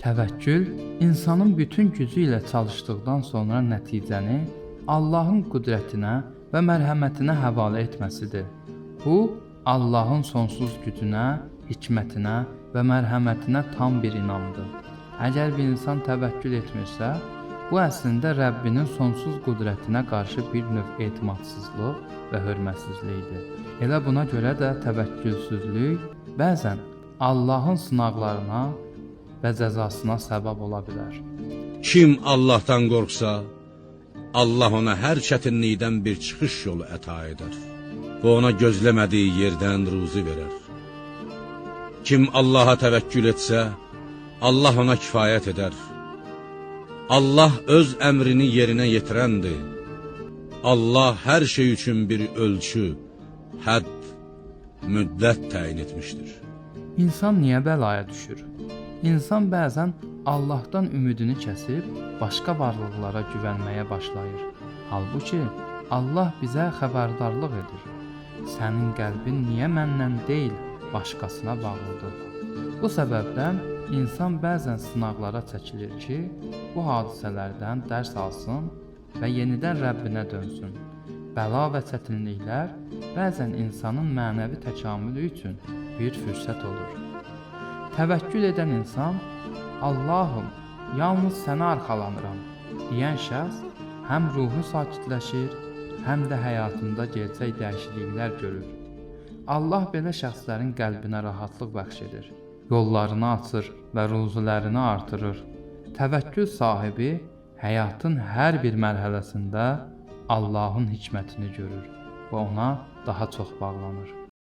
Təvəkkül insanın bütün gücü ilə çalışdıqdan sonra nəticəni Allahın qüdrətinə və mərhəmətinə həvalə etməsidir. Bu, Allahın sonsuz gücünə, hikmətinə və mərhəmətinə tam bir inamdır. Əgər bir insan təvəkkül etmirsə, bu əslində Rəbbinin sonsuz qüdrətinə qarşı bir növ etimadsızlıq və hörmətsizlikdir. Elə buna görə də təvəkkülsüzlük bəzən Allahın sınaqlarına və cəzasına səbəb ola bilər. Kim Allahdan qorxsa, Allah ona hər çətinlikdən bir çıxış yolu əta edər və ona gözləmədiyi yerdən ruzi verər. Kim Allaha təvəkkül etsə, Allah ona kifayət edər. Allah öz əmrini yerinə yetirəndir. Allah hər şey üçün bir ölçü, hədd, müddət təyin etmişdir. İnsan niyə bəlaya düşür? İnsan bəzən Allahdan ümidini kəsib başqa varlıqlara güvənməyə başlayır. Halbuki Allah bizə xəbərdarlıq edir. Sənin qəlbin niyə məndən deyil, başqasına bağlıdır. Bu səbəbdən insan bəzən sınaqlara çəkilir ki, bu hadisələrdən dərs alsın və yenidən Rəbbinə dönsün. Bəla və çətinliklər bəzən insanın mənəvi təkamülü üçün bir fürsət olur. Təvəkkül edən insan, Allahım, yalnız sənə arxalanıram deyən şəxs həm ruhu sakitləşir, həm də həyatında gerçək dəyişikliklər görür. Allah belə şəxslərin qəlbinə rahatlıq bəxş edir, yollarını açır və ruzilərini artırır. Təvəkkül sahibi həyatın hər bir mərhələsində Allahın hikmətini görür və ona daha çox bağlanır.